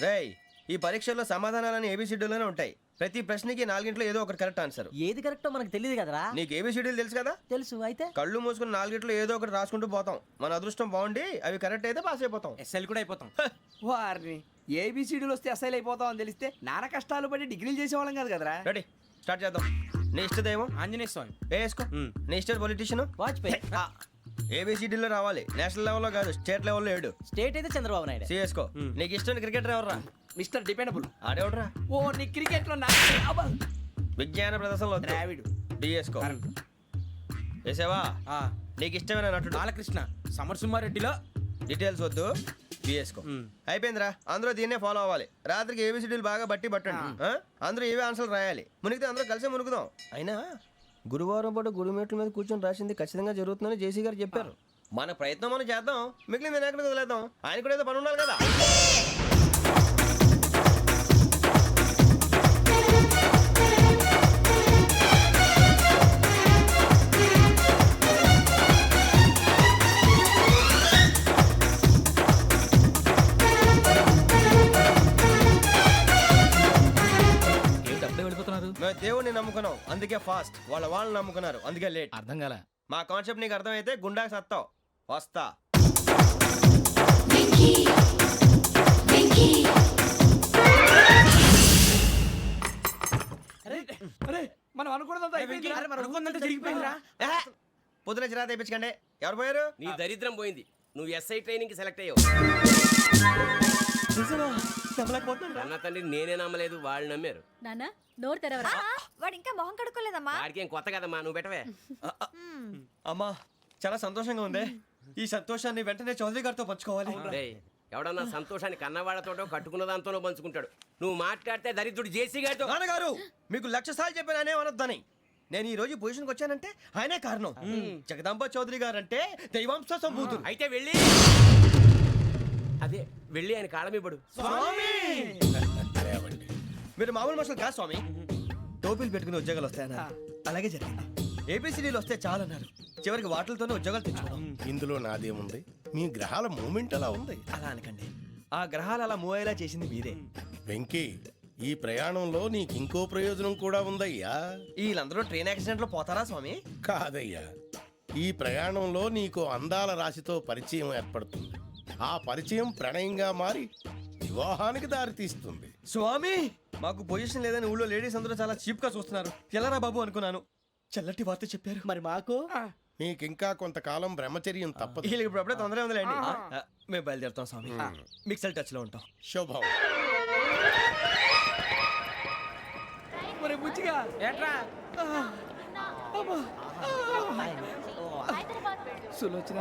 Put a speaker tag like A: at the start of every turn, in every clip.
A: రేయ్, ఈ పరీక్షల్లో సమాధానాలని ఏబిసిడ్యూల్లోనే ఉంటాయి. ప్రతి ప్రశ్నకి 4 ఏదో ఒకటి కరెక్ట్ ఆన్సర్.
B: ఏది కరెక్టో మనకు తెలియదు కదరా.
A: నీకు ఏబిసిడ్యూల్ తెలుసు కదా?
B: తెలుసు. అయితే
A: కళ్ళు మూసుకుని 4 ఏదో ఒకటి రాసుకుంటూ పోతాం. మన అదృష్టం బాగుండి అవి కరెక్ట్ అయితే పాస్ అయిపోతాం.
C: ఎస్ఎల్ కూడా అయిపోతాం.
D: వారిని ఏబిసిడీలు వస్తే అసైల్ అయిపోతాం అని తెలిస్తే నాన్న కష్టాలు పడి డిగ్రీలు చేసేవాళ్ళం కాదు కదరా.
A: రెడీ, స్టార్ట్ చేద్దాం. నీ ఇష్టదేమో
C: ఆంజనేయ స్వామి.
A: వేసుకో. నీ ఇష్ట పొలిటీషియన్
B: వాజ్పేయి.
A: ఏబిసిడీలో రావాలి, నేషనల్ లెవెల్లో కాదు, స్టేట్ లెవెల్లో 7.
B: స్టేట్ అయితే చంద్రబాబు నాయుడు.
A: సిఎస్కో. నీకు ఇష్టం క్రికెటర్ ఎవర్రా?
D: Mister dependable.
A: ఆడేవడరా?
D: ఓ నీ క్రికెట్ లో
A: విజ్ఞాన ప్రదర్శనలో
D: ద్రావిడు.
A: డిఎస్కో. వేసావా? నీకు ఇష్టమైన నటుడు?
C: బాలకృష్ణ. సమర్సింహారెడ్డిలో
A: డీటెయిల్స్ వద్దు, బిఎస్కో. అయిపోయిందిరా, అందరూ దీన్నే ఫాలో అవ్వాలి. రాత్రికి ఏబిసిడీలు బాగా బట్టి పట్టండి. అందరూ ఏవే ఆన్సర్లు రాయాలి. మునిగితే అందరూ కలిసి మునుగుదాం. అయినా గురువారం పాటు గురుమేట్ల మీద కూర్చొని రాసింది ఖచ్చితంగా జరుగుతుందని జేసీ గారు చెప్పారు. మన ప్రయత్నం మనం చేద్దాం, మిగిలింది నేను ఎక్కడికి వదిలేద్దాం. ఆయన కూడా ఏదో పని ఉండాలి కదా. మేము దేవుడిని నమ్ముకున్నాం, అందుకే ఫాస్ట్. వాళ్ళు నమ్ముకున్నారు, అందుకే లేట్.
C: అర్థం కాల.
A: మా కాన్సెప్ట్ నీకు అర్థమైతే గుండా సత్తావు. వస్తా.
D: మనం అనుకున్నదంతా
A: పొద్దున చిరా తెప్పించకండి. ఎవరు పోయారు?
E: నీ దరిద్రం పోయింది. నువ్వు ఎస్ఐ ట్రైనింగ్ కి సెలెక్ట్ అయ్యావు. అన్న తండ్రి నేనే నమ్మలేదు, వాళ్ళు నమ్మారు.
F: నాన్న నోరు తెరవరా.
G: వాడు ఇంకా మొహం కడుక్కోలేదమ్మా.
E: వాడికి ఏం కొత్త కదమ్మా, నువ్వు పెట్టవే.
A: అమ్మా, చాలా సంతోషంగా ఉంది. ఈ సంతోషాన్ని వెంటనే చౌదరి గారితో పంచుకోవాలి.
E: డేయ్, ఎవడన్నా సంతోషాన్ని కన్నవాళ్లతోటో కట్టుకున్న దాంతోనో పంచుకుంటాడు. నువ్వు మాట్లాడితే దరిద్రుడు జేసీ గారితో.
A: నాన్నగారు, మీకు 1,00,000 సార్లు చెప్పాను ఆయనే అనొద్దని. నేను ఈ రోజు పొజిషన్కి వచ్చానంటే ఆయనే కారణం. జగదాంబ చౌదరి గారు అంటే దైవాంశ సంభూతుడు.
E: అయితే వెళ్ళి అదే వెళ్ళి ఆయన కాళ్ళమివ్వడు.
A: మీరు మామూలు మనుషులు కాదు స్వామి. టోపీలు పెట్టుకుని ఉద్యోగాలు వస్తాయన్నారు, అలాగే జరిగింది. ఏబిసిడీలు వస్తే చాలన్నారు, చివరికి వాటిలతోనే ఉద్యోగాలు తెచ్చుకున్నాం.
H: ఇందులో నాదేముంది? మీ గ్రహాల మూమెంట్ అలా ఉంది.
A: అలా అనకండి, ఆ గ్రహాలు అలా మూవ్ అయ్యేలా చేసింది మీరే.
H: వెంకీ, ఈ ప్రయాణంలో నీకు ఇంకో ప్రయోజనం కూడా ఉందయ్యా.
A: వీళ్ళందరూ ట్రైన్ యాక్సిడెంట్ లో పోతారా స్వామి?
H: కాదయ్యా, ఈ ప్రయాణంలో నీకు అందాల రాశితో పరిచయం ఏర్పడుతుంది. ఆ పరిచయం ప్రణయంగా మారి వివాహానికి దారితీస్తుంది.
A: స్వామి, మాకు పొజిషన్ లేదని ఊళ్ళో లేడీస్ అందరూ చాలా చీప్ గా చూస్తున్నారు. ఎలారా బాబు అనుకున్నాను. చల్లటి వార్త చెప్పారు.
B: మరి మాకు
H: నీకింకా కొంతకాలం బ్రహ్మచర్యం తప్పదు.
A: వీళ్ళకి ఇప్పుడు అప్పుడే తొందరగా ఉందిలేండి. మేము బయలుదేరుతాం స్వామి. మిక్సెల్ టచ్ లో ఉంటాం.
H: శుభం.
D: బుచ్చిగా
E: ఏట్రా
D: సులోచన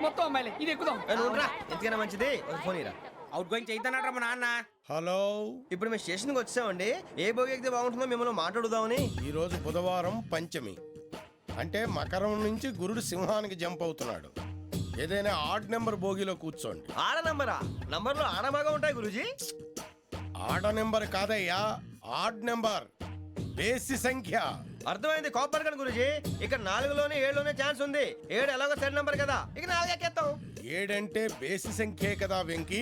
D: మొత్తం అమ్మాయిలే, ఇది ఎక్కుదాం.
A: ఎందుకైనా మంచిది ఫోన్ ఇరా.
C: అవుట్ గోయింగ్ చేద్దానట్రా మా నాన్న.
H: హలో,
A: ఇప్పుడు మేము స్టేషన్కి వచ్చామండి. ఏ బోగి ఎక్కితే బాగుంటుందో మిమ్మల్ని మాట్లాడుదామని.
H: ఈరోజు బుధవారం పంచమి, అంటే మకరం నుంచి గురుడు సింహానికి జంప్ అవుతున్నాడు. ఏదైనా ఆడ్ నెంబర్ బోగిలో కూర్చోండి.
A: ఆడ నంబరా? నంబర్లో ఆడ బాగా ఉంటాయి గురూజీ.
H: ఆడ నెంబర్ కాదయ్యా, ఆడ్ నెంబర్, బేసి సంఖ్య.
A: అర్థమైంది, కాపర్ కానీ గురూజీ. ఇక్కడ 4లోనే 7లోనే ఛాన్స్ ఉంది. 7 ఎలాగో సెడ్ నంబర్ కదా, ఇక 4 ఎక్కేస్తాం.
H: 7 అంటే బేసి సంఖ్యే కదా వెంకీ.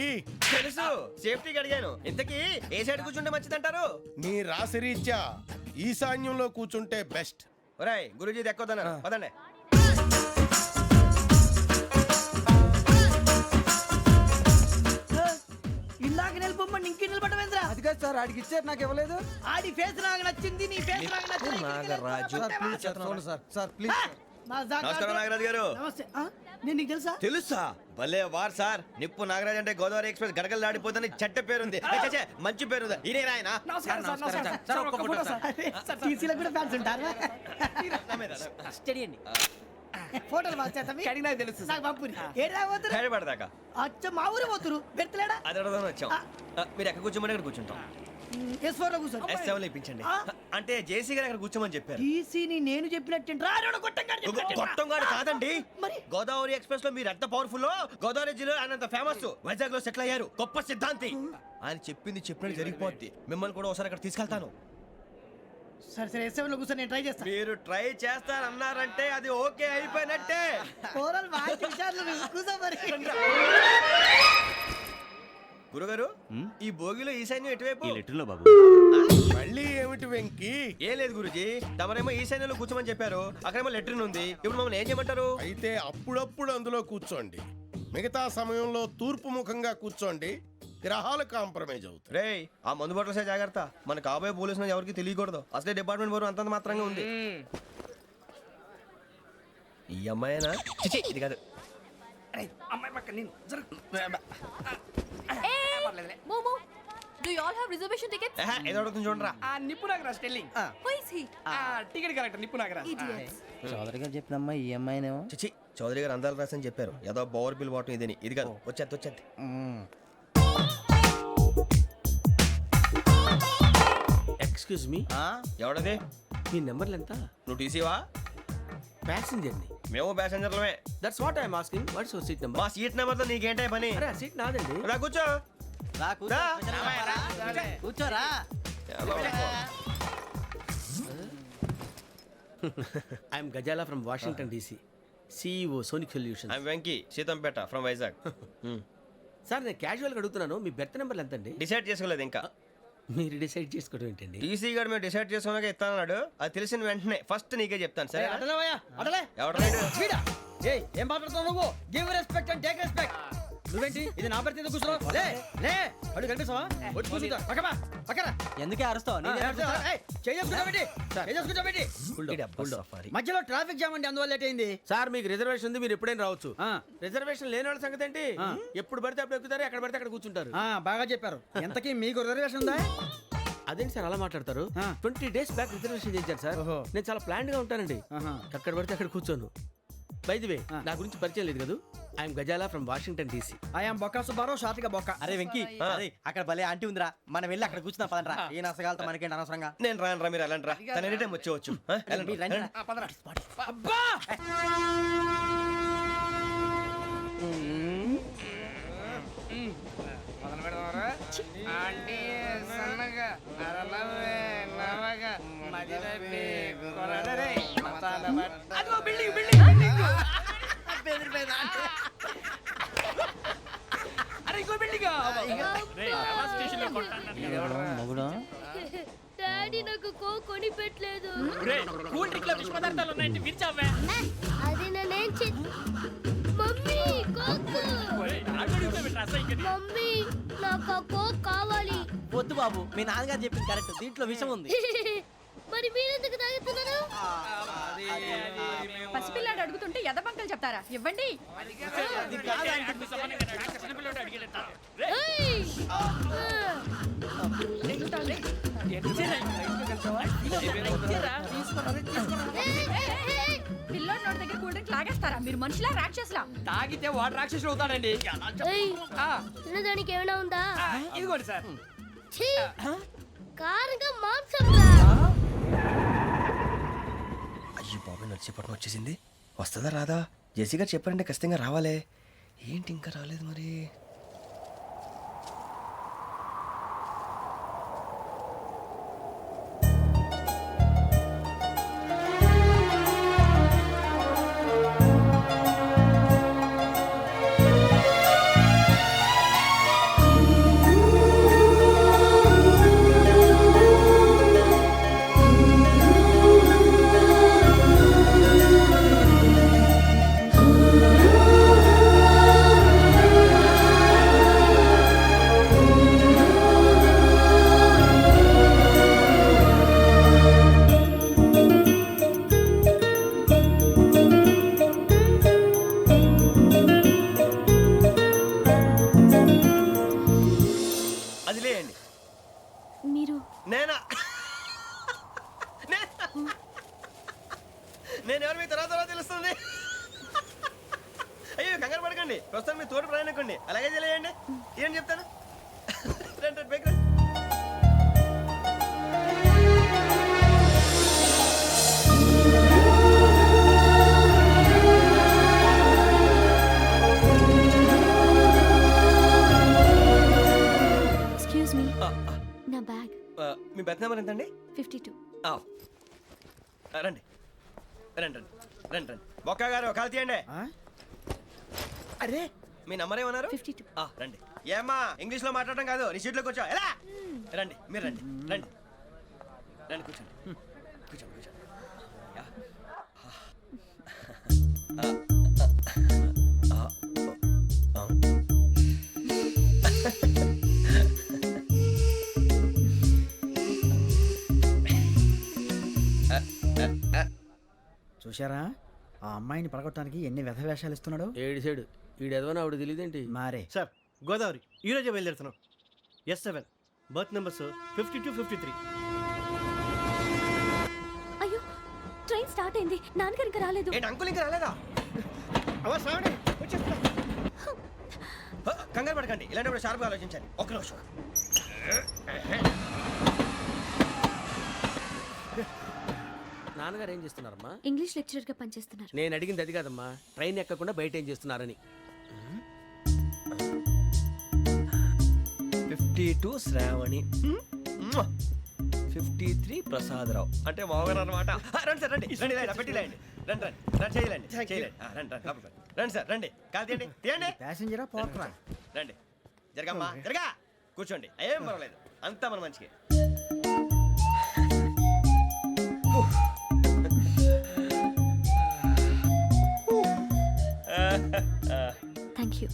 A: తెలుసు, సేఫ్టీకి అడిగాను. ఇంతకీ ఏ సైడ్ కూర్చుంటే మంచిదంటారు?
H: నీ రాశి రీత్యా ఈశాన్యంలో కూర్చుంటే బెస్ట్.
A: ఒరేయ్, గురూజీ దెక్కొద్దన్నారు, పదండి.
B: ఇందాక నిలబొమ్మని ఇంకే నిలబడమేంద్రా?
D: అది కాదు సార్, ఆడికి ఇచ్చారు, నాకు ఇవ్వలేదు.
B: ఆడి ఫేస్ నాకు నచ్చింది, నీ ఫేస్ నాకు నచ్చింది.
A: నాగరాజు.
D: Sir please.
A: నమస్కారం నాగరాజు గారు.
B: నమస్తే. నేను నీకు తెలుసా?
A: తెలుసా? భలే వార్ సార్. నిప్పు నాగరాజ్ అంటే గోదావరి ఎక్స్ప్రెస్ గడగలు దాడిపోతుంది చెట్ట పేరుంది. మంచి పేరు. ఇదే ఆయన.
B: టీసీలో కూడా ఫ్యాన్స్ ఉంటారా? స్టడీ అండి. ఫోటోలు
D: కడిగినా తెలుసు.
B: నాకు పంపుని. ఏడా పోతురు?
A: హైదరాబాద్
B: అచ్చ మా ఊరు పోతురు. పెడతలేడా?
A: అది అడగదామని వచ్చాం. మీరు ఎక్కడ కూర్చోమని అక్కడ కూర్చుంటాం.
B: S4 లో కూర్చో.
A: S7 ఇప్పించండి. అంటే జేసీ గారు అక్కడ కూర్చోమని చెప్పారు.
B: టీసీని నేను చెప్పినట్టు
A: గొట్టంగాడు కాదండి.
B: మరి
A: గోదావరి ఎక్స్ప్రెస్ లో మీరు ఎంత పవర్ఫుల్, గోదావరి జిల్లా ఆయన ఫేమస్. వైజాగ్ లో సెటిల్ అయ్యారు, గొప్ప సిద్ధాంతి. ఆయన చెప్పింది చెప్పినట్టు జరిగిపోద్ది. మిమ్మల్ని కూడా ఒకసారి అక్కడ తీసుకెళ్తాను.
B: సరే సరే, S7 లో కూర్చొని నేను ట్రై చేస్తాను.
A: మీరు ట్రై చేస్తారన్నారంటే అది ఓకే అయిపోయినట్టే.
B: కూరలు బాగా చూశారు, కూర్చో మరి.
A: గురుగారు ఈ భోగిలో ఈశాన్యం ఎటువైపు
F: లెటర్లో బాబు
H: మళ్ళీ ఏమిటి వెంకీ?
A: ఏం లేదు గురుజీ తమరేమో ఈశాన్యంలో కూర్చోమని చెప్పారు అక్కడేమో లెటర్ ఉంది ఇప్పుడు మమ్మల్ని ఏం చేయమంటారు
H: అయితే అప్పుడప్పుడు అందులో కూర్చోండి, మిగతా సమయంలో తూర్పు ముఖంగా కూర్చోండి. గ్రహాలు కాంప్రమైజ్ అవుతాయి.
A: రేయ్ ఆ మందు బట్టలసే జాగ్రత్త మన కాబోయే పోలీసులు ఎవరికి తెలియకూడదు అసలే డిపార్ట్మెంట్ బోరు అంతంత మాత్రంగా ఉంది ఈ అమ్మాయినా చిచి ఇది కాదు
D: అమ్మాయి పక్క నేను
G: మోమో do you all have reservation tickets
A: ఏహే, ఏదో అడుగుతుంది చూడరా
D: ఆ నిప్పు Nagaraj telling
G: who is he
D: ticket correct నిప్పు నాగరాజ్
G: ఇడియట్స్
F: చౌదరి గారు చెప్పినమ్మా ఈ అమ్మాయినేమో
A: చిచి చౌదరి గారు అందాలు రాసని చెప్పారు ఏదో బోర్ బిల్ వాటం ఇదని ఇది కాదు వచ్చేది
C: ఎక్స్క్యూజ్ మీ
A: ఎవడది
C: మీ నెంబర్లు ఎంత
A: నువ్వు టీసీవా
C: ప్యాసింజర్ ని
A: మేము ప్యాసెంజర్లమే
C: that's what I'm asking what's your seat number
A: మా సీట్ నెంబర్తో నీకేంటే పని
C: అరే సీట్ నాదండి
A: రా కూర్చో రా.
F: కూర్చోరా
C: I'm Gazala from Washington DC CEO Sonic Solution
A: I'm Venky Seethampeta from Vizag
C: sir నేను క్యాజువల్గా అడుగుతున్నాను మీ బెర్త్ నెంబర్లు ఎంత అండి
A: డిసైడ్ చేసుకోలేదు ఇంకా
C: మీరు డిసైడ్ చేసుకోవడం ఏంటండి
A: టీసీ గారు మేము డిసైడ్ చేసుకున్నాక ఇస్తానన్నాడు అది తెలిసిన వెంటనే ఫస్ట్ నీకే చెప్తాను సరే
B: అటలే
A: ఎవడలేడు
B: వీడా ఏయ్ ఏం మాట్లాడుతున్నావు నువ్వు give respect and take respect నువ్వేంటి ఇది నా పరిస్థితి కూర్చున్నావు లే లే అడుగు కనిపిస్తావా వచ్చి కూర్చుంటా పక్కమా పక్కరా
F: ఎందుకే అరుస్తావు
B: మధ్యలో ట్రాఫిక్ జామ్ అండి అందువల్ల లేట్ అయింది
C: సార్ మీకు రిజర్వేషన్ ఉంది మీరు ఎప్పుడైనా రావచ్చు రిజర్వేషన్ లేని వాళ్ళ సంగతి ఏంటి ఎప్పుడు పడితే అప్పుడు ఎక్కుతారు ఎక్కడ పడితే అక్కడ కూర్చుంటారు
B: బాగా చెప్పారు ఎంతకీ మీకు రిజర్వేషన్ ఉందా
C: అదేంటి సార్ అలా మాట్లాడతారు
B: ఆ.
C: 20 days బ్యాక్ రిజర్వేషన్ చేశారు సార్
B: ఓహో.
C: నేను చాలా ప్లాన్డ్ గా ఉంటానండి
B: ఆహా.
C: అక్కడ పడితే అక్కడ కూర్చోను బై ది వే నా గురించి పరిచయం లేదు కదా I'm Gazala from Washington DC
B: I'm Bokka Subbarao షార్ట్గా బొక్క
F: అరే వెంకీ అరే అక్కడ భలే ఆంటీ ఉందిరా మనం వెళ్ళి అక్కడ కూర్చున్నా పదనరా ఏ నసగాలతో మనకేంటి అనవసరంగా
A: నేను రాను రా మీరు వెళ్ళండి రా తన ఎనీ టైం వచ్చేవచ్చు ఆ, వెళ్ళండి.
F: మీరు రండి రా.
B: అబ్బా
F: మొగుడు
I: డాడీ నాకు కొని పెట్టలేదు
C: కూల్ డ్రింక్ లో విష పదార్థాలు ఉన్నాయంటే విరిచావే
I: అది నేనేం మమ్మీ కోక్ మమ్మీ నాకు ఆ కోక్ కావాలి
F: వద్దు బాబు మీ నాన్నగారు చెప్పింది కరెక్ట్ దీంట్లో విషయం ఉంది
I: మరి మీరెందుకు తాగుతున్నారు
G: పసిపిల్లాడు అడుగుతుంటే ఎదబంకలు చెప్తారా ఇవ్వండి
I: ఏయ్!
G: పిల్లోడి నోటి దగ్గర కూల్ డ్రింక్ లాగేస్తారా మీరు మనుషులా రాక్షసులా
D: తాగితే వాడు రాక్షసుడు అవుతాడండి
I: ఏయ్! తినడానికి ఏమైనా ఉందా
D: ఇదిగోండి సార్
I: ఛీ! కారంగా మాంసం రా.
A: అయ్యో బాబాయ్ నడిచేపట్నం వచ్చేసింది వస్తుందా రాదా జెసి గారు చెప్పారంటే ఖచ్చితంగా రావాలే ఏంటి ఇంకా రాలేదు మరి అది లేయండి
I: మీరు
A: నేనా నేను ఎవరు మీ తర్వాత తెలుస్తుంది అయ్యో కంగారు పడకండి ప్రస్తుతం మీ తోటి ప్రయాణకండి అలాగే తెలియండి ఏం చెప్తాను రండి రండి, బైక్ రండి.
I: ఎక్స్క్యూజ్ మీ నా బ్యాగ్
A: మీ బెత్ నెంబర్ ఎంతండి
I: 52
A: రండి రండి రండి రండి రండి బొక్క గారు కాల్ తీయండి
B: అరే
A: మీ నంబర్ ఏమన్నారు
I: 52
A: రండి ఏమ్మా ఇంగ్లీష్ లో మాట్లాడడం కాదు నీ సీట్లో కూర్చో ఎలా రండి మీరు రండి రండి రండి కూర్చోండి కూర్చోండి కూర్చోండి యా.
B: చూశారా ఆ అమ్మాయిని పడగొట్టడానికి ఎన్ని వ్యధ వేషాలు ఇస్తున్నాడు.
C: ఏడు సైడు ఈడు ఎదవని ఆవిడ తెలియదేంటి.
B: మారే
F: సార్ గోదావరి ఈ రోజే బయలుదేరుతున్నాం. S7 berth numbers 52, 53.
I: అయ్యో ట్రైన్ స్టార్ట్ అయింది, నాన్నగారు ఇంకా రాలేదు.
A: ఏంటి అంకుల్ ఇంకా రాలేదా కంగారు పడకండి ఇలాంటప్పుడు షార్ప్గా ఆలోచించండి ఒక్క నిమిషం
C: నాన్నగారు ఏం చేస్తున్నారమ్మా?
I: ఇంగ్లీష్ లెక్చరర్ గా పనిచేస్తున్నారు.
C: నేను అడిగింది అది కాదమ్మా, ట్రైన్ ఎక్కకుండా బయట ఏం చేస్తున్నారని.
A: 52 శ్రావణి 53 ప్రసాదరావు అంటే మామగారు అనమాట. రండి సార్ రండి రండి ఇలా పెట్టి లేండి రండి రండి రండి చేయలేండి చేయలేండి రండి రండి లోపలికి రండి. రండి సార్ రండి కాదు తీయండి తీయండి
B: ప్యాసింజరా పోట్రా.
A: రండి జరగమ్మా జరగా కూర్చోండి ఏం పర్వాలేదు అంతా మన మంచికి.
I: Thank you.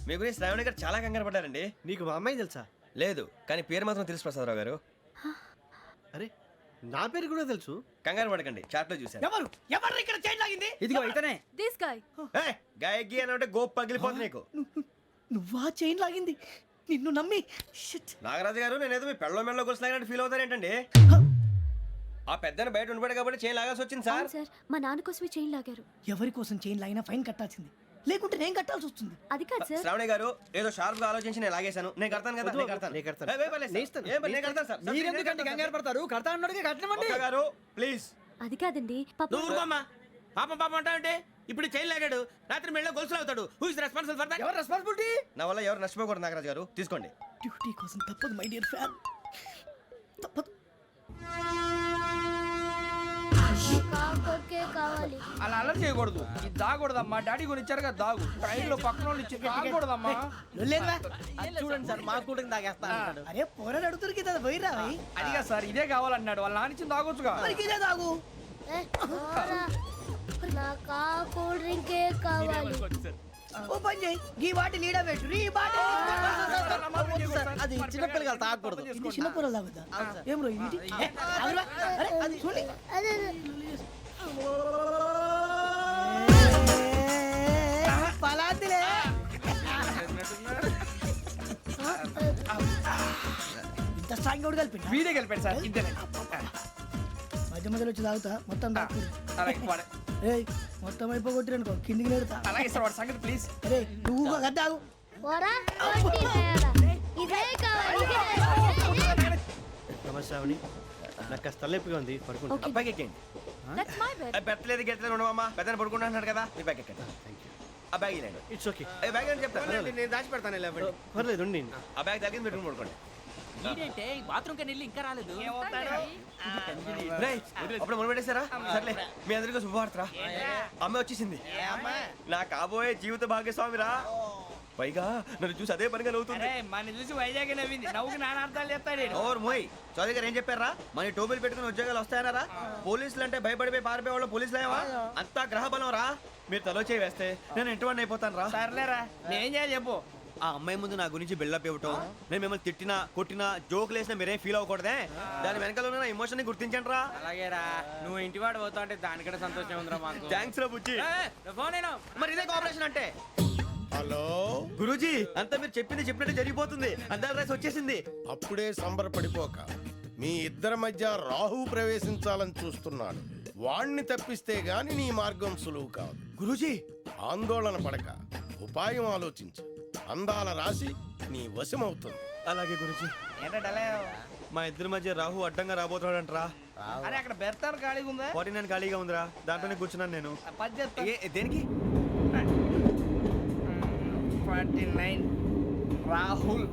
A: మీ గురించి శ్రావణి గారు చాలా కంగారు పడ్డారండి.
F: నీకు మా అమ్మాయి తెలుసా?
A: లేదు కానీ పేరు మాత్రం తెలుసు ప్రసాదరావు గారు.
F: అరే నా పేరు కూడా తెలుసు.
A: కంగారు పడకండి చాట్లో చూశాను.
D: ఎవరు ఎవరు ఇక్కడ చైన్ లాగింది?
B: ఇదిగో ఇతనే.
G: This guy.
A: గాయకి అని అంటే గోప్ పగిలిపోతుంది నీకు.
D: నువ్వా చైన్ లాగింది? నిన్ను నమ్మి షిట్.
A: నాగరాజు గారు నేనేదో మీ పెళ్ళ మెళ్ళ గురిసిలాగినట్టు ఫీల్ అవుతారు ఏంటండి? ఆ పెద్దని బయట ఉండిపోయాడు కాబట్టి చేయి లాగాల్సి వచ్చింది సార్.
I: అవును సార్, మా నాన్న కోసమే చైన్ లాగారు.
D: ఎవరి కోసం చైన్ లాగినా ఫైన్ కట్టాల్సింది, లేకుంటే నేను కట్టాల్సి వస్తుంది.
I: అది కాదు సార్.
A: శ్రావణి గారు ఏదో షార్ప్ గా ఆలోచించి నేను లాగేశాను. నేను కడతాను కదా నేను కడతాను.
F: నేను కడతాను.
A: ఏ, పర్లేదు సార్. ఏ, నేను కడతాను సార్.
B: మీరెందుకంటే కంగారు పడతారు? కడతా అన్నాడుగా కట్టమండి.
A: ఒక్క గారు ప్లీజ్.
I: అది కాదండి పాప.
C: నువ్వు ఊరుకోమ్మా. పాపం పాపం అంటావంటే ఇప్పుడు చైన్ లాగాడు, రాత్రి మెళ్ళ గొలుసులు అవుతాడు. Who is responsible for that?
B: ఎవరు రెస్పాన్సిబిలిటీ?
A: నా వల్ల ఎవరు నష్టపోకూడదు నాగరాజు గారు తీసుకోండి.
D: డ్యూటీ కోసం తప్పదు మై డియర్ ఫ్యాన్, తప్పదు.
I: కావాలి.
D: అలా అలర్ చేయకూడదు. ఇది దాగకూడదమ్మా. డాడీ కొని ఇచ్చారు కదా దాగు. ట్రైన్ లో పక్కన వాళ్ళు ఇచ్చి దాగకూడదమ్మా.
F: చూడండి సార్ మా కూడా తాగేస్తా అంటాడు.
D: అరే పోరాడు అడుగుతారు కదా పోయిరా. అదిగా సార్ ఇదే కావాలన్నాడు. వాళ్ళ నాన్న ఇచ్చింది తాగొచ్చుగా. ఇదే తాగు.
I: నాకు కూల్ డ్రింకే కావాలి.
D: ఓ పని చేయి, ఈ బాటి లీడ పెట్టు. ఈ బాటి
F: అది చిన్నపిల్లలు తాగకూడదు.
D: ఇది చిన్న పొరలు తాగుతా. ఏం రో ఇది? ఆగురా. అరే అది చూడండి.
I: అదే
D: పలాతిలే. ఇంత స్ట్రాంగ్ కూడా కలిపి వీడే కలిపాడు సార్. ఇద్దరే మధ్య మధ్యలో వచ్చి తాగుతా మొత్తం తాగు. ఏయ్ మొత్తం అయిపోగొట్టిరనుకో కిందికి నేడుతా. అలాగే సార్ వాడి సంగతి ప్లీజ్. అరే నువ్వు కదా తాగు.
I: పోరా కొట్టి తయారా. ఇదే కావాలి.
F: నమస్తే శ్రావణి, నాకు కాస్త తలెప్పిగా ఉంది, పడుకుంటా.
I: Okay.
A: బ్యాగ్ ఎక్కండి.
G: That's my bed.
A: పెట్టలేదు గెట్టలేదు ఉండమమ్మా. పెద్దని పడుకుంటున్నాడు కదా మీ బ్యాగ్ ఎక్కండి. ఆ బ్యాగ్ ఇలాండి.
F: It's okay.
A: బ్యాగ్ అని చెప్తాను.
C: నేను దాచి పెడతాను లేవండి.
F: పర్లేదు ఉండి.
A: ఆ బ్యాగ్ తగ్గింది పెట్టుకుని పడుకోండి. రేయ్, అప్పుడు మొదలు పెట్టేశారా? సర్లే మీ అందరికీ శుభవార్తరా. అమ్మ వచ్చేసింది. నా కాబోయే జీవిత భాగ్యస్వామిరా. పైగా నన్ను చూసి అదే పనిగా నవ్వుతుంది.
D: మన చూసి వైజాగ్ నవ్వింది. నవ్వుకి నాన్న అర్థాలు చెప్తాడు.
A: ఓర్ మోయ్ చౌదరి గారు ఏం చెప్పారా? మన టోబీలు పెట్టుకుని ఉద్యోగాలు వస్తాయనరా? పోలీసులు అంటే భయపడిపోయి పారిపోయే వాళ్ళు పోలీసులు ఏవా? అంతా గ్రహ బలం రా. మీరు తలో చేయి వేస్తే నేను ఇంటివాడిని అయిపోతాను రా.
D: సర్లేరా నేం చేయాలి చెప్పు.
A: ఆ అమ్మాయి ముందు నా గురించి బిల్డప్ ఇవ్వటం, నేను మిమ్మల్ని తిట్టినా కొట్టినా జోకులు వేసినా మీరేం ఫీల్ అవ్వకూడదే. దాని వెనకాల ఉన్న ఎమోషన్ ని గుర్తించండి రా.
C: అలాగేరా, నువ్వు ఇంటివాడు పోతా అంటే దానికంటే సంతోషం ఉందిరా మాకు.
A: థ్యాంక్స్ రా బుజ్జి.
C: ఫోన్ అయినా
A: మరి ఇదే కోఆపరేషన్ అంటే.
H: హలో
A: గురూజీ అంతా మీరు చెప్పింది చెప్పినట్టు జరిగిపోతుంది. అందరి రైస్ వచ్చేసింది.
H: అప్పుడే సంబరపడిపోక. మీ ఇద్దరి మధ్య రాహు ప్రవేశించాలని చూస్తున్నాడు. వాణ్ణి తప్పిస్తే గాని నీ మార్గం సులువు కాదు.
A: గురూజీ
H: ఆందోళన పడక, ఉపాయం ఆలోచించు. అందాల రాశి నీ వశమవుతుంది.
A: అలాగే గురూజీ.
D: ఏంటంటే
A: మా ఇద్దరి మధ్య రాహు అడ్డంగా రాబోతున్నాడంటరా.
D: అరే అక్కడ బెర్తాను ఖాళీగా ఉందా?
A: 49 ఖాళీగా ఉందిరా, దాంట్లోనే కూర్చున్నాను నేను.
D: పది చేస్తా.
A: దేనికి?
D: 49 రాహుల్.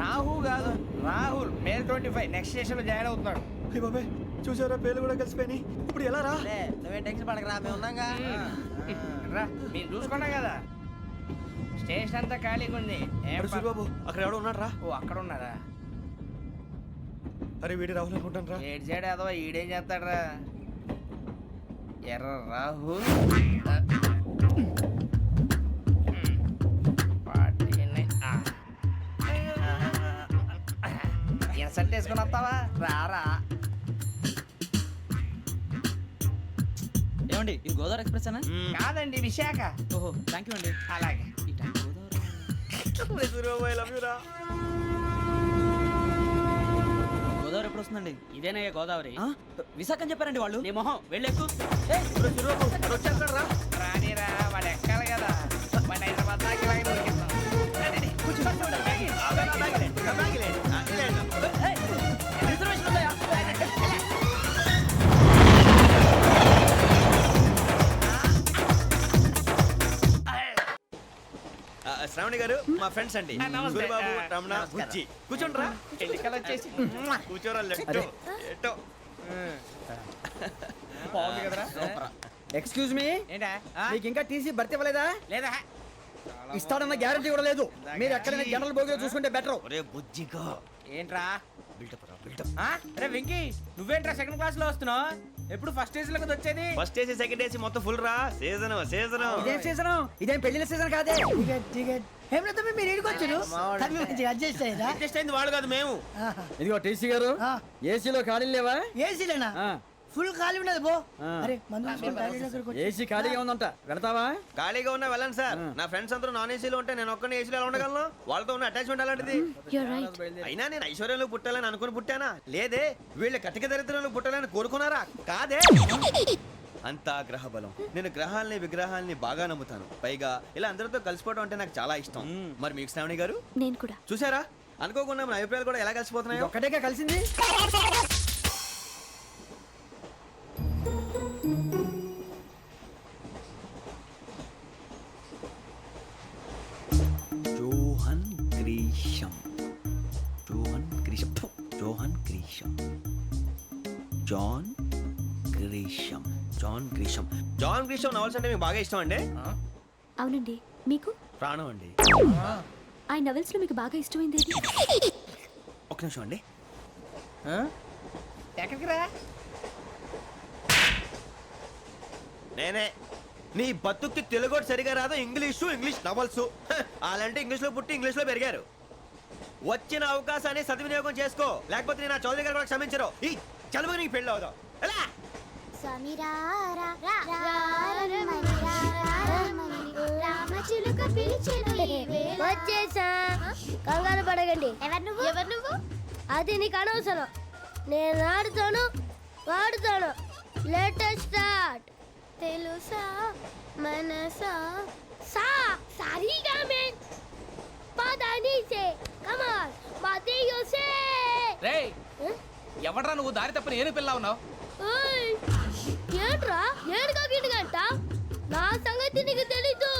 D: రాహు కాదు రాహుల్. మే 25 నెక్స్ట్ స్టేషన్ లో జాయిన్ అవుతున్నాడు.
A: అయ్య బాబాయ్ చూసారా పేర్లు కూడా కలిసిపోయినాయి. ఇప్పుడు ఎలా రా?
F: నువ్వే టెన్షన్ పడకరా, మేము ఉన్నాగా.
D: రా మీరు చూసుకున్నా కదా.
B: స్టేషన్ అంతా ఖాళీగా ఉంది
A: సూరిబాబు అక్కడ ఎవడో ఉన్నాడు రా.
B: ఓ అక్కడ ఉన్నారా?
A: అరే వీడి రావాలనుకుంటాను రా.
B: ఏడు సైడ్ ఏదో ఈడేం చేస్తాడరా? ఎర్ర రాహు ఇన్సల్ట్ వేసుకుని వస్తావా? రారా.
J: ఏమండి ఇది గోదావరి ఎక్స్ప్రెస్ అనా?
B: కాదండి విశాఖ.
J: ఓహో థ్యాంక్ యూ అండి.
B: అలాగే.
J: ఈ time Godavari
A: Suribabu I love you రా.
J: గోదావరి ఎప్పుడు వస్తుందండి?
B: ఇదేనయ్య గోదావరి.
J: ఆ? విశాఖ అని చెప్పారండి వాళ్ళు.
B: నీ మొహం వెళ్ళెక్కు.
A: వచ్చేస్తాడు రా.
B: రానిరా వాడు ఎక్కాలి కదా. వాడిని హైదరాబాద్ దాకా ఇలాగే దొరికిస్తాం.
J: రిజర్వేషన్ ఉందా?
A: శ్రావణి గారు మా ఫ్రెండ్స్ అండి.
B: నమస్తే.
A: సూరిబాబు, రమణ, బుజ్జి. కూర్చోండి రా.
B: ఎన్నికలు వచ్చేసి
A: కూర్చోరా లెట్టో. ఎట్టో.
B: బాగుంది కదరా?
D: ఎక్స్క్యూజ్ మీ,
B: ఏంటా?
D: మీకు ఇంకా టీసీ భర్తీ ఇవ్వలేదా?
B: లేదా
D: ఇస్తాడన్న గ్యారంటీ కూడా లేదు. మీరు ఎక్కడైనా జనరల్ బోగిలో చూసుకుంటే బెటర్.
A: ఒరే బుజ్జిగా
B: ఏంట్రా?
A: బిల్డప్ రా బిల్డప్.
B: అరే వెంకీ నువ్వేంట్రా సెకండ్ క్లాస్ లో వస్తున్నావు? ఎప్పుడు ఫస్ట్ ఏజ్ లో కదా వచ్చేది?
A: ఫస్ట్ ఏసీ సెకండ్ ఏసీ మొత్తం ఫుల్ రా. Season season.
D: ఇదేం సీజన్? ఇదేం పెళ్లిన సీజన్ కాదే. ఏమిటో మీరు ఇడికొచ్చారు అడ్జస్ట్ అయ్యారా?
C: అడ్జస్ట్ అయింది వాళ్ళు కాదు మేము.
D: ఇదిగో టీసీ గారు, ఏసీలో ఖాళీలు లేవా?
K: ఏసీలేనా? ఫుల్ ఖాళీ ఉండదు బో. అరే మందు
D: ఏసీ ఖాళీగా ఉందంట, వెళతావా?
A: ఖాళీగా ఉన్నా వెళ్ళండి సార్. నా ఫ్రెండ్స్ అందరూ నాన్ ఏసీలో ఉంటే నేను ఒక్కనే ఏసీలో ఎలా ఉండగలను? వాళ్ళతో ఉన్న అటాచ్మెంట్ అలాంటిది. అయినా నేను ఐశ్వర్యంలో పుట్టాలని అనుకుని పుట్టానా? లేదే. వీళ్ళ కటిక దరిద్రంలో పుట్టాలని కోరుకున్నారా? కాదే. అంతా గ్రహ బలం. నేను గ్రహాలని విగ్రహాలని బాగా నమ్ముతాను. పైగా ఇలా అందరితో కలిసిపోవడం అంటే నాకు చాలా ఇష్టం. మరి మీకు శ్రావణి గారు?
G: నేను కూడా.
A: చూసారా, అనుకోకుండా మన అభిప్రాయాలు కూడా ఎలా కలిసిపోతున్నాయో.
D: ఒక్కటేగా కలిసింది.
A: Johan Grisham. Johan Grisham. Johan Grisham. John Grisham. John Grisham. John Grisham novels అంటే మీకు బాగా ఇష్టం అండి?
G: అవునండి. మీకు?
A: ప్రాణం అండి.
G: ఆ నవెల్స్ లో మీకు బాగా ఇష్టమైంది ఏది?
A: ఒక్క నిమిషం అండి.
B: ఎక్కడికి రా?
A: నేనే. నీ బతుక్కి తెలుగు సరిగా రాదు, ఇంగ్లీష్ నవల్స్. అలాంటి ఇంగ్లీష్ లో పుట్టి ఇంగ్లీష్ లో పెరిగారు. వచ్చిన అవకాశాన్ని సద్వినియోగం చేసుకో, లేకపోతే నేను చౌదరి గారు కూడా క్షమించరు. ఈ చదువు నీకు పెళ్ళి అవుదాం. ఎలా?
I: వచ్చేసా, కంగారు పడకండి. ఎవరు నువ్వు? అది నీకు అనవసరం. నేను ఆడుతాను, వాడుతాను. Latest start. తెలుసా మనసా సా సారీగా మెన్ పదాని సే కమాన్ బాతియో సే.
J: రేయ్ ఎవడ్రా నువ్వు? దారి తప్పని ఏను పిల్ల ఉన్నావు?
I: ఓయ్ ఏంట్రా ఏడుగా గిడుగంట? నా సంగతి నీకు తెలీదు.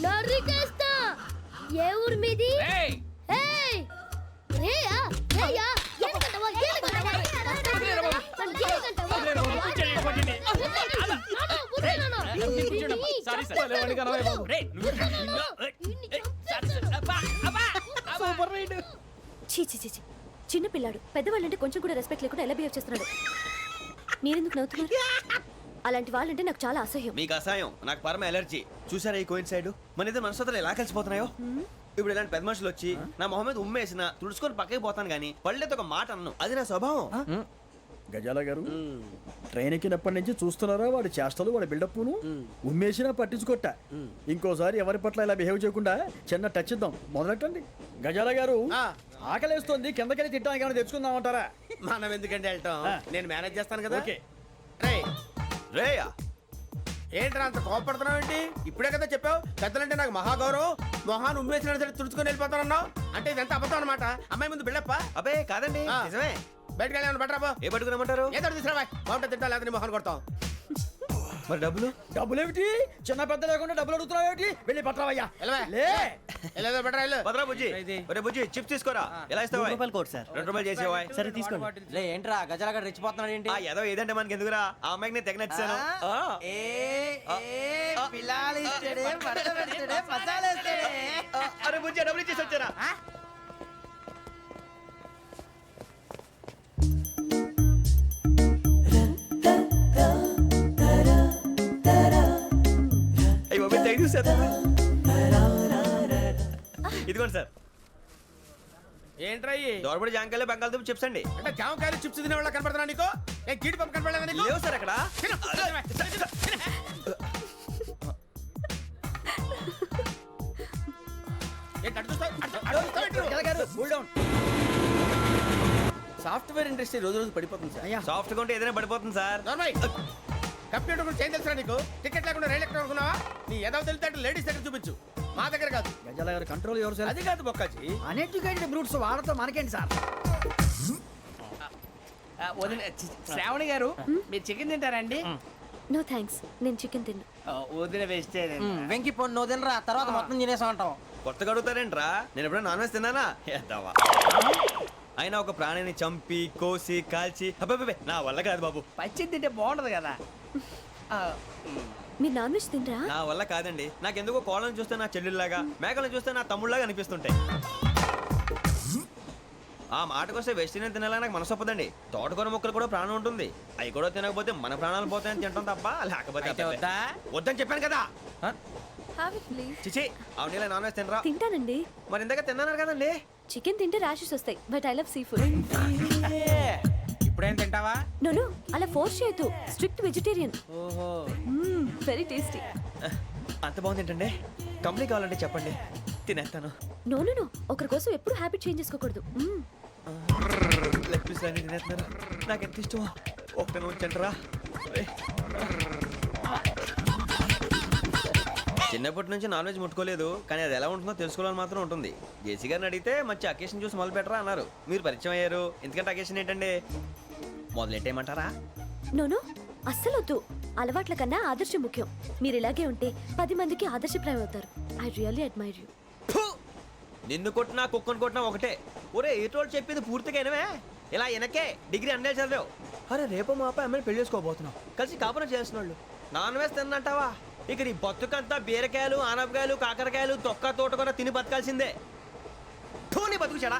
I: నరికేస్తా. ఏ ఊరు మీది?
J: రేయ్
I: ఏయ్ రేయా రేయా ఏడుగంటవా ఏడుగంటవా
J: సారీ సార్. రేయ్
G: చీ చీ చీ చీ. చిన్న పిల్లాడు. పెద్దవాళ్ళంటే కొంచెం కూడా రెస్పెక్ట్ లేకుండా ఎలా బిహేవ్ చేస్తున్నాడు? మీరెందుకు నవ్వుతున్నారు? అలాంటి వాళ్ళంటే నాకు చాలా అసహ్యం.
A: మీకు అసహాయం, నాకు పరమ ఎలర్జీ. చూసారా ఈ కోయిన్ సైడ్? మన ఇద్దరు మనస్తత్వాలు ఎలా కలిసిపోతున్నాయో. ఇప్పుడు ఇలాంటి పెద్ద మనుషులు వచ్చి నా మొహం మీద ఉమ్మేసిన తుడుచుకొని పక్కకి పోతాను కానీ పళ్ళేతో ఒక మాట అన్ను. అది నా స్వభావం.
D: గజాల గారు, ట్రైన్ ఎక్కినప్పటి నుంచి చూస్తున్నారా వాడి చేష్టలు, వాడి బిల్డప్ను? ఉమ్మేసినా పట్టించుకోట. ఇంకోసారి ఎవరి పట్ల ఇలా బిహేవ్ చేయకుండా చిన్న టచ్ ఇద్దాం. మొదలెట్టండి. గజాల గారు, ఆకలేస్తోంది, కిందకెళ్ళి తిట్టడానికి ఏమైనా తెచ్చుకుందామంటారా?
C: మనం ఎందుకంటే వెళ్తాం, నేను మేనేజ్ చేస్తాను కదా.
D: ఓకే.
A: రేయా
C: ఏంట్రా అంత కోపడుతున్నావు ఏంటి? ఇప్పుడే కదా చెప్పావు పెద్దలంటే నాకు మహాగౌరవం, మొహాన్ని ఉమ్మేసిన సరే తుడుచుకొని వెళ్ళిపోతానన్నావు. అంటే ఇదంతా అబద్ధం అనమాట. అమ్మాయి ముందు బిల్డప్ప.
A: అబ్బే కాదండి, నిజమే.
C: బయటకు వెళ్ళాను బట్రాబో.
A: ఏ పట్టుకురమ్మంటారు?
C: ఏదో తీసుకురా బాగుంటుంది తింటా, లేదా మొహాన్ని కొడతాం.
A: మరి డబ్బులు
B: డబ్బులు ఏమిటి చిన్న పెద్ద లేకుండా డబ్బులు అడుగుతున్నావు ఏమిటి వెళ్ళి పట్టరావయ్యా
C: ఎలవే.
B: లే
C: వెళ్ళేదో బెటర్ వెళ్ళు.
A: భద్రా బుజ్జి ఒరే బుజ్జి చిప్స్ తీసుకోరా ఎలా ఇస్తావా
F: రూపాయలు కోట్ సార్
A: 2 రూపాయలు చేసేవా
F: సరే తీసుకోండి
B: లే ఏంట్రా గజాల గడ రెచ్చిపోతున్నాడు ఏంటి
A: ఆ ఏదో ఏదంటే మనకి ఎందుకురా ఆ అమ్మాయికి నేను తెగ నచ్చాను అరే బుజ్జి డబ్బులు ఇచ్చేసి వచ్చారా అయ్యో తెగ చూసేది ఇదిగోండి సార్
C: ఏంట్రా ఇయి?
A: దోరబడి జాంకాయలు బంగాళదుంప చిప్స్ అండి
C: అంటే జామకాయలు చిప్స్ తినే వాళ్ళ కనపడుతున్నా నీకు ఏ గీడి పంప కనపడలేదా నీకు
A: లేవు సార్ అక్కడ
C: తిను, తిను, తిను. ఏంటి అటు చూస్తావ్? అటు చూస్తావ్ ఏంటి? సాఫ్ట్వేర్ ఇండస్ట్రీ రోజు రోజు పడిపోతుంది సార్.
A: సాఫ్ట్ గా ఉంటే ఏదైనా పడిపోతుంది సార్
C: నార్మల్ కంప్యూటర్ గురించి ఏం తెలుసా నీకు? టికెట్ లేకుండా రైలు ఎక్కడ అనుకున్నావా? నీ ఏదో తెలితే లేడీస్ దగ్గర చూపించు, మా దగ్గర కాదు.
B: గజాల గారు కంట్రోల్ ఎవరు
C: అది కాదు బొక్కాజీ.
B: అన్ఎడ్యుకేటెడ్ బ్రూట్స్ వాళ్ళతో మనకేంటి సార్
J: వదిన శ్రావణి గారు మీరు చికెన్ తింటారండి
G: నో థ్యాంక్స్ నేను చికెన్ తిన్ను.
J: వదిన వేస్తే
B: వెంకి పొన్ను నువ్వు తినరా తర్వాత మొత్తం తినేసా ఉంటాం
A: కొత్తగా అడుగుతారేంట్రా నేను ఎప్పుడైనా నాన్ వెజ్ తిన్నానా ఎద్దావా అయినా ఒక ప్రాణిని చంపి కోసి కాల్చి అబ్బబ్బబ్బే, నా వల్ల కాదు బాబు
J: పచ్చి తింటే బాగుంటది కదా
G: మీరు నాన్ వెజ్ తినరా?
A: నా వల్ల కాదండి నాకెందుకో కోళ్ళని చూస్తే నా చెల్లెళ్ళలాగా మేకలను చూస్తే నా తమ్ముళ్ళలాగా అనిపిస్తుంటాయి ఆ మాటకొస్తే వెస్టిరియన్ తినాలని నాకు మనసు ఒప్పదండి తోటకూర మొక్కలు కూడా ప్రాణం ఉంటుంది అవి కూడా తినకపోతే మన ప్రాణాలు పోతాయని తింటాం తప్ప లేకపోతే
J: అయితే
A: అబ్బబ్బే.
J: వద్దా?
A: వద్దని చెప్పాను కదా
G: Have it, please.
A: చిచి అవునీ నాన్ వెజ్ తినరా
G: తింటానండి.
A: మరి ఇందాక తిన్నాను కదండి
G: చికెన్ తింటే ర్యాషెస్ వస్తాయి but I love sea food.
J: ఇప్పుడేం తింటావా
G: నో అలా ఫోర్స్ చేయొద్దు. Strict vegetarian.
J: ఓహో
G: వెరీ టేస్టీ.
A: అంత బాగుంది ఏంటండి కంపెనీ కావాలంటే చెప్పండి తినేస్తాను
G: నో నో నో ఒకరి కోసం ఎప్పుడు హ్యాబిట్ చేంజ్ చేసుకోకూడదు.
A: లెగ్ పీస్ అన్ని తినేస్తున్నారు నాకు ఎంత ఇష్టమో ఒకటే ఉంచండిరా చిన్నప్పటి నుంచి నాన్ వెజ్ ముట్టుకోలేదు కానీ అది ఎలా ఉంటుందో తెలుసుకోవాలని మాత్రం ఉంటుంది జేసీ గారిని అడిగితే మంచి అకేషన్ చూసి మొదలు పెట్టరా అన్నారు మీరు పరిచయం అయ్యారు ఎందుకంటే అకేషన్ ఏంటండి మొదలెట్టేయమంటారా
G: నో నో అస్సలు వద్దు. అలవాట్ల కన్నా ఆదర్శం ముఖ్యం. మీరు ఇలాగే ఉంటే 10 మందికి ఆదర్శప్రాయం అవుతారు. I really admire you.
A: నిన్ను కొట్టినా కుక్కను కొట్టినా ఒకటే ఒరే ఏటోళ్ళు చెప్పింది పూర్తిగా వినవే ఇలా వెనకే డిగ్రీ అన్నే చదివావు అరే రేపు మా అబ్బాయి అమ్మాయిని పెళ్లి చేసుకోబోతున్నావు కలిసి కాపురం చేసిన వాళ్ళు నాన్ వెజ్ తిన్నంటావా ఇక నీ బతుకంతా బీరకాయలు ఆనపకాయలు కాకరకాయలు తొక్క తోట కూడా తిని బతకాల్సిందే నీ బతుకు చెడా